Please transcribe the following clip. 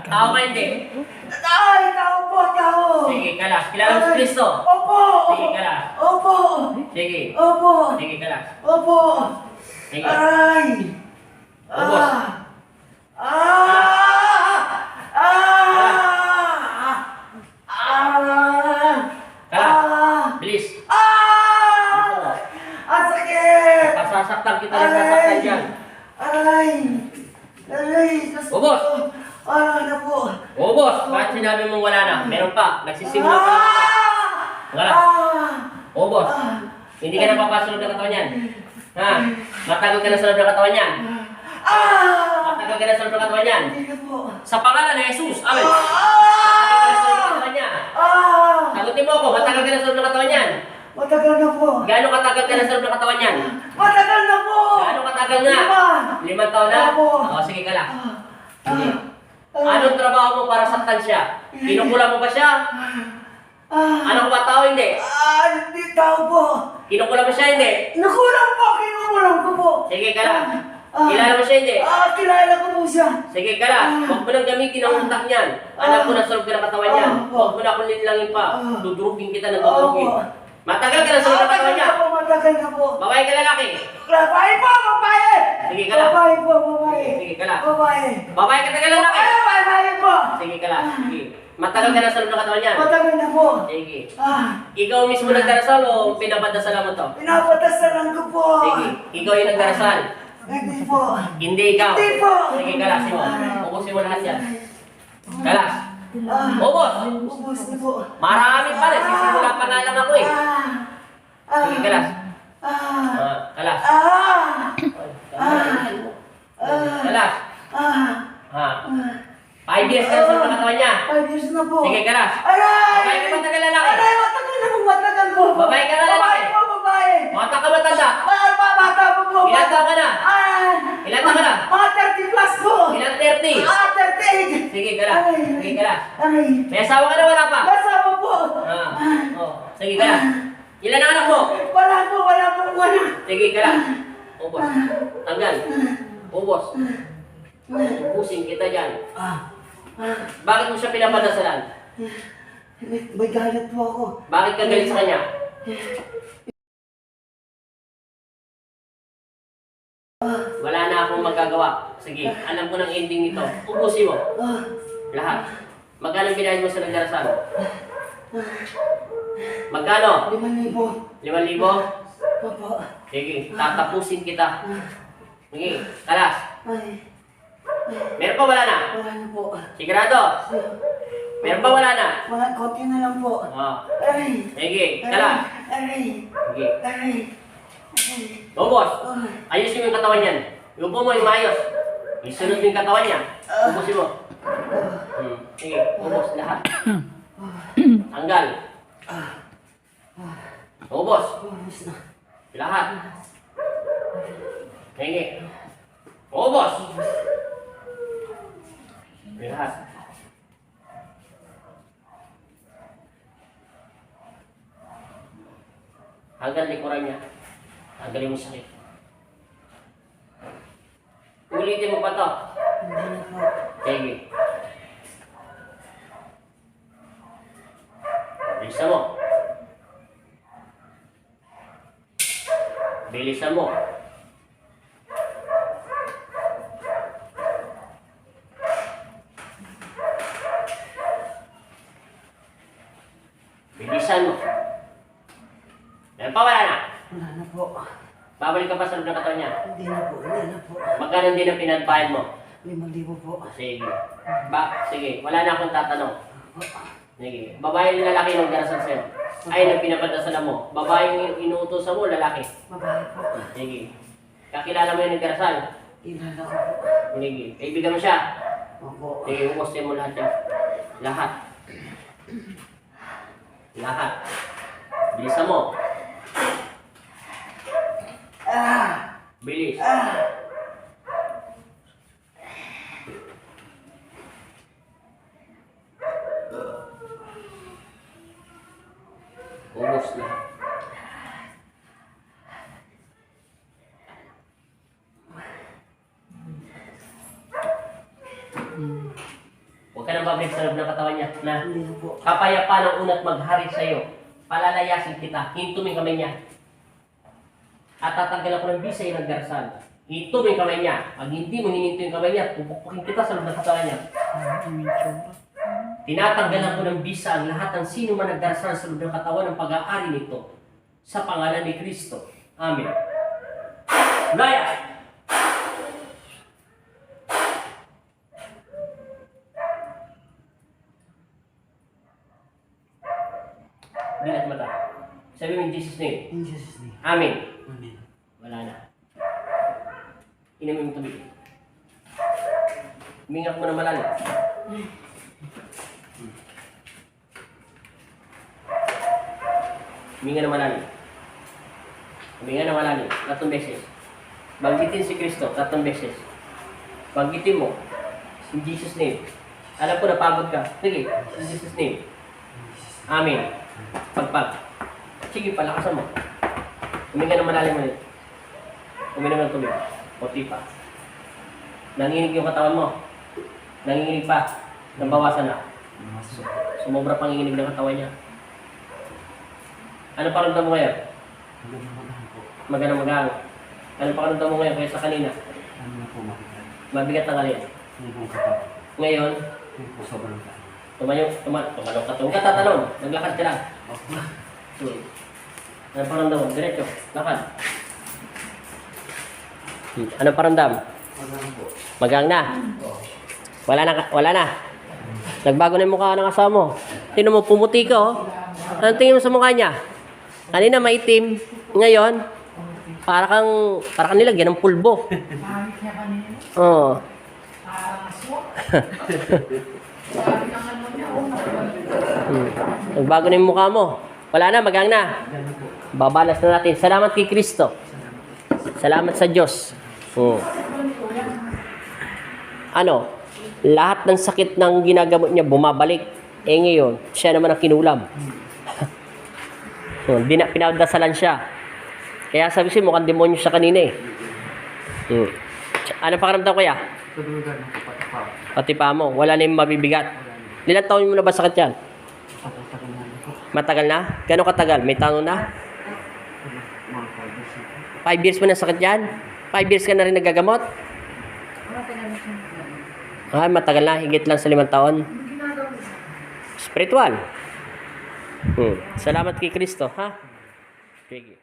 Tao ka hindi? Ay, tao po, tao. Sige, kalas. Kilala mo si Kristo? Opo. Sige, kalas. Opo. Sige. Opo. Sige, kalas. Opo. Sige. Aray. Ubos. Ah. Ah. Ah. Kalas. Ah. Bilis. Ah. Ang sakit. Pasasaktan kita ng sasaktan dyan. Aray. Aray. Ubos. Ano na po? Ubos. Kahit sinabi mong wala na, meron pa. Nagsisimula pa lang ako. Wala. Ubos. Hindi ka na papasunod ng katawan yan. Ha? Matagal ka na sa loob ng katawan yan. Matagal ka na sa loob ng katawan yan. Hindi na po. Sa pangalan ni Jesus. Amen. Matagal ka na sa loob ng katawan yan. Sagutin mo ako. Matagal ka na sa loob ng katawan yan. Matagal na po. Gaano katagal ka na sa loob ng katawan yan? Matagal na po. Gaano katagal nga? 5 taon na? Opo. O, sige ka lang. Sige. Anong trabaho mo para saktan siya? Kinukulang mo ba siya? Ano ko ba tao? Hindi. Hindi tao po. Kinukulang mo siya? Hindi. Nakulang po. Kinukulang ko po. Sige ka lang. Kilala mo siya? Hindi. Kilala ko po siya. Sige ka lang. Huwag mo nang gamitin ang utak niyan. Alam ko na sa loob ka ng katawan niyan. Huwag mo na akong linlangin pa. Dudurugin kita ng dudurugin. Matagal ka na sa loob ng katawan niya. Matagal na po. Babae ka lalaki. Babae po, babae. Sige ka lang. Babae po, babae. Sige ka lang. Babae. Babae ka tagal lalaki. Babae po. Sige ka lang. Sige. Matagal ka na sa loob ng katawan niyan. Matagal na po. Sige. Ikaw mismo nagdarasal o pinapadasalan mo to? Pinapatasalan ko po. Sige. Ikaw yung nagdarasal. Hindi po. Hindi ikaw. Hindi po. Sige, kalasin mo. Ubusin mo lahat yan. Kalas. Ubos. Ubus na po. Marami pa rin. Sisimula pa nga lang ako eh. Sige, kalas. Kalas. Kalas. Ha. 5 years ka na sa mga katawan niya. 5 years na po. Sige, kalas. Aray! Babae ka matagal lalaki. Aray, matagal na po, matagal po. Babae ka na lalaki. Babae po, babae. Bata ka matanda. Bata po po. Ilan taon ka na? Ilan taon ka na? Mga 30 plus po. Ilan 30? 38. Sige, kalas. Sige, kalas. Aray. May asawa ka na wala pa? Kasama po. Sige, kalas. Ilan ang anak mo? Wala po, wala. Sige, kalas. Ubos. Tanggal. Ubos. Ubusin kita dyan. Bakit mo siya pinapadasalan? May galit po ako. Bakit ka galit sa kanya? Wala na akong magagawa. Sige, alam ko ng ending nito. Ubusin mo. Lahat. Magkano binayad mo sa nagdarasal? Magkano? 5,000. 5,000? Opo. Sige, tatapusin kita. Sige, kalas. Ay. Meron pa wala na? Wala na po. Sigurado? Meron pa wala na? Wala, konti na lang po. Aray. Sige, kalas. Aray. Sige. Aray. Ubos. Ayusin mo yung katawan niyan. Iupo mo yung maayos. Isunod mo yung katawan niya. Ubusin mo. Sige, ubos lahat. Tanggal. Ubos. Ubus na. Lahat. Sige. Ubos. Lahat. Hanggang likuran niya. Tanggalin mo sakit. Ulitin mo pa to. Hindi na po. Sige. Bilisan mo. Bilisan mo. Bilisan mo. Meron pa wala na? Wala na po. Babalik ka pa sa loob ng katawan niya. Hindi na po. Hindi na po. Magkano din ang pinagbayad mo? 5,000 po. Sige. Sige, wala na akong tatanong. Sige. Babae yung lalaki yung nagdarasal sa'yo. Ay, nang pinapadasalan mo. Babae yung inuutosan mo, lalaki. Babae po. Sige. Kakilala mo yung nagdarasal? Kilala ko po. Sige. Kaibigan mo siya? Opo. Sige, umusin mo lahat yan. Lahat. Lahat. Bilisan mo. Bilis. Ubos lahat. Huwag bumabalik sa loob ng katawan niya. Na Hindi na po. kapayapaan ang una't maghari sa iyo. Palalayasin kita. Hinto mo yung kamay niya. At tatanggalan ko ng bisa yung nagdarasal. Hinto mo yung kamay niya. Pag hindi mo hininto yung kamay niya, pupukpukin kita sa loob ng katawan niya. Tinatanggalan ko ng bisa ang lahat ng sino man nagdarasal sa loob ng katawan ng pag-aari nito. Sa pangalan ni Kristo. Amen. Laya! Dilat mata. Sabi mo in Jesus' name. In Jesus' name. Amen. Amen. Wala na. Inumin mo tubig. Huminga mo na malalim. Huminga na malalim. Huminga na malalim. 3 beses. Banggitin si Kristo 3 beses. Banggitin mo. In Jesus' name. Alam ko napagod ka. Sige. In Jesus' name. Amen. Pagpag. Sige, palakasan mo. Huminga na malalim ulit. Uminom ng tubig. Puti pa. Nanginig yung katawan mo. Nanginig pa. Nabawasan na. Sumobra panginginig ng katawan niya. Ano pakiramdam mo ngayon? Magana-magaan. Ano pakiramdam mo ngayon kaya sa kanina? Ano na po makikinig? Mabigat na kalin. Hindi po katawan. Ngayon, Hindi po sobrang katawan. tumalong ka. Huwag ka tatalon. Naglakad ka lang. Ano pakiramdam mo? Diretso. Lakad. Ano pakiramdam? Wala na po. Magang na. Wala na. Nagbago na yung mukha ng asawa mo. Tingnan mo, pumuti ka oh. Anong tingin mo sa mukha niya? Kanina maitim. Ngayon, para kang nilagyan ng pulbo. Pangit niya kanina. Oo. Parang aswak. Sabi ng ano niya, Nagbago na yung mukha mo. Wala na, magang na. Babalas na natin. Salamat kay Kristo. Salamat sa Diyos. Ano? Lahat ng sakit ng ginagamot niya bumabalik. Eh ngayon, siya naman ang kinulam. Pinadasalan siya. Kaya sabi siya, mukhang demonyo siya kanina eh. Ano pakiramdam kuya? Tulugan na po pati pa. Pati pa mo, wala na yung mabibigat. Ilang taon mo na ba sakit yan? Tagal-tagal na po. Matagal na? Gano'ng katagal? May tanong na? Mga 5 years na po. 5 years mo na sakit yan? 5 years ka na rin nagagamot? Matagal na. Higit lang sa 5 taon. Spiritual. Salamat kay Kristo, ha? Sige.